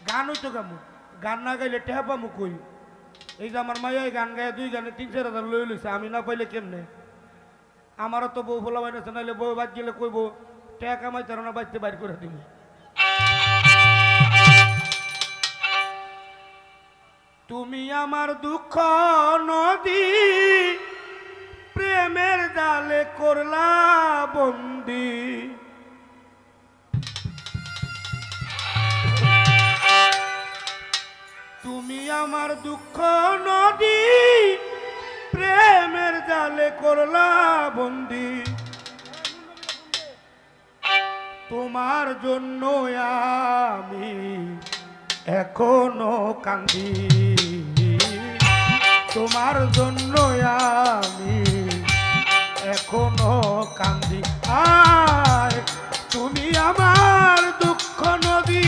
গান হইতো গামু গান না গাইলে টেহা পামু কই এই যে আমার মাইয়াই গান গায়ে 2 গানে 3-4 হাজার লই লইছে আমি না পাইলে কেমনে আমারও তো বউ ফোলা বাইনা নাইলে বউ বাদ গেলে কইব টেহা কামাই তারা না বাঁচতে বাইর করে দিবি তুমি আমার দুঃখ নদী প্রেমের জালে করলা বন্দি তুমি আমার দুঃখ নদী প্রেমের জালে করলা বন্দি তোমার জন্য আমি এখনো কান্দি তোমার জন্য আমি এখনো কান্দি আয় তুমি আমার দুঃখ নদী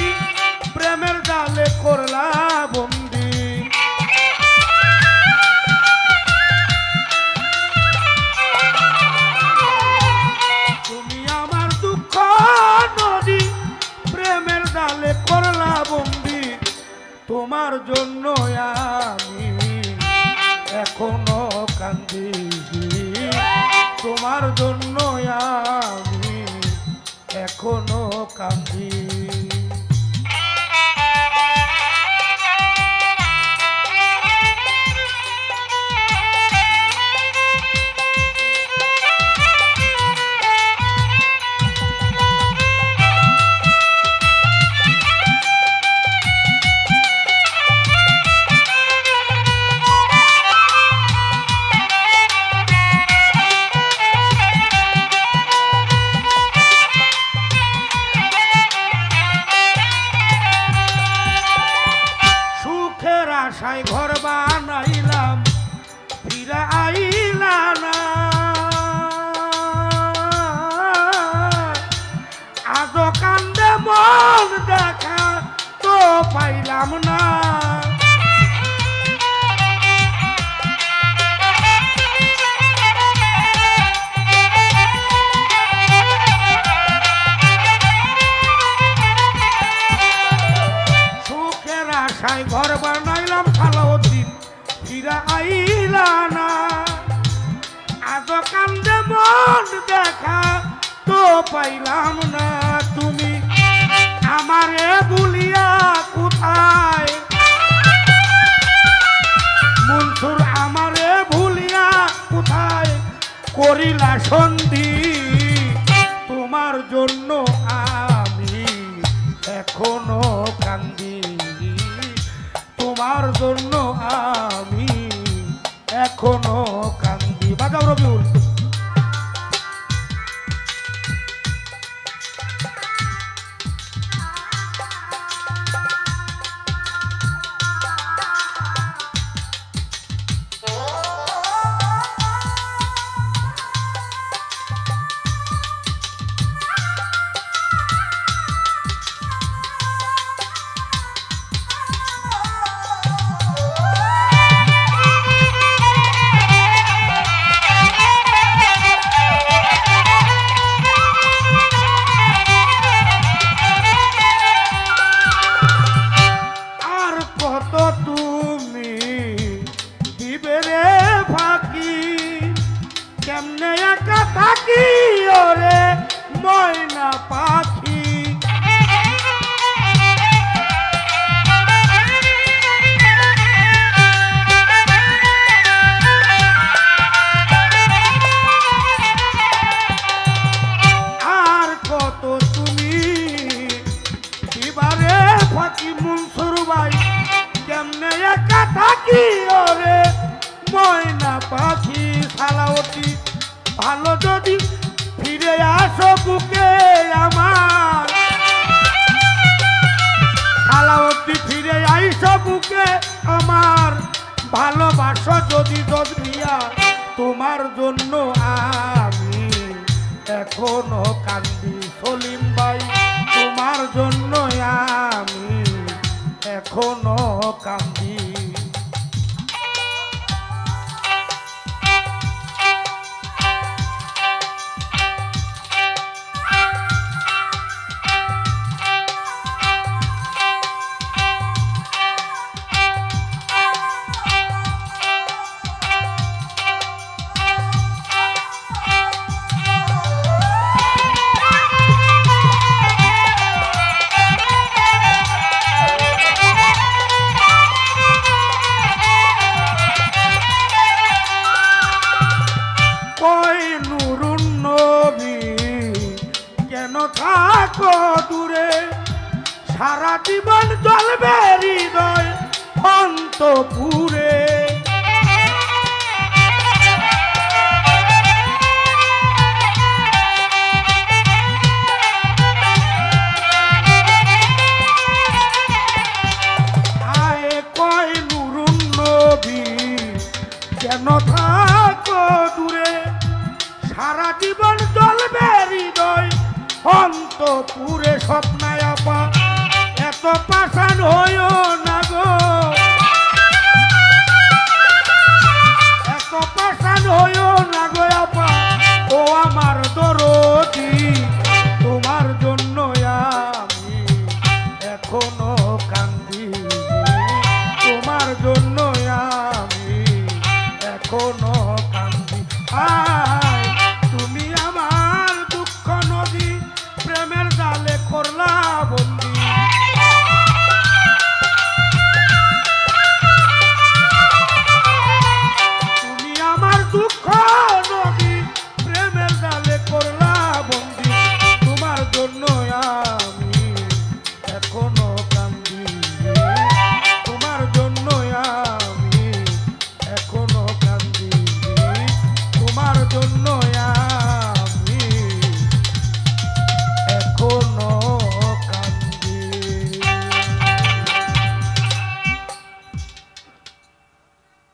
প্রেমের জালে করলা বন্দি তুমি আমার দুঃখ নদী প্রেমের জালে করলা বন্দি তোমার জন্য আমি এখনো কান্দি তোমার জন্য আমি এখনো কান্দি আশায় ঘর বানাইলাম ফিরা আইলা না আজ কান্দে মন দেখা তো পাইলাম না সুখের আশায় ঘর বানাইলাম সালাউদ্দিন ফিরা আইলা না আজ কান্দে মন দেখা তো পাইলাম না তুমি আমারে ভুলিয়া কোথায় মনসুর আমারে ভুলিয়া কোথায় করিলা সন্ধি তোমার জন্য আমি এখনো কান্দি তোমার জন্য আমি এখনো কান্দি বাজাও রবিউল কেমনে একা থাকি ওরে ময়না পাখি আর কত তুমি দিবারে ফাঁকি মনসুর ভাই কেমনে একা থাকি ওরে ময়না পাখি সালাউদ্দিন ভালো যদি ফিরে আসো বুকে আমার সালাউদ্দিন ফিরে আইসো বুকে আমার ভালোবাসো যদি দশমিয়া তোমার জন্য আমি এখনো কান্দি সলিম ভাই তোমার জন্য আমি এখনো কান্দি জ্বলবে হৃদয় অন্তপুরে। আয় কয় নুরুন নবী কেন থাকো দূরে, সারা জীবন জ্বলবে হৃদয় অন্তপুরে। স্বপ্নায় আপা এত পাষাণ হইও না গো, এত পাষাণ হইও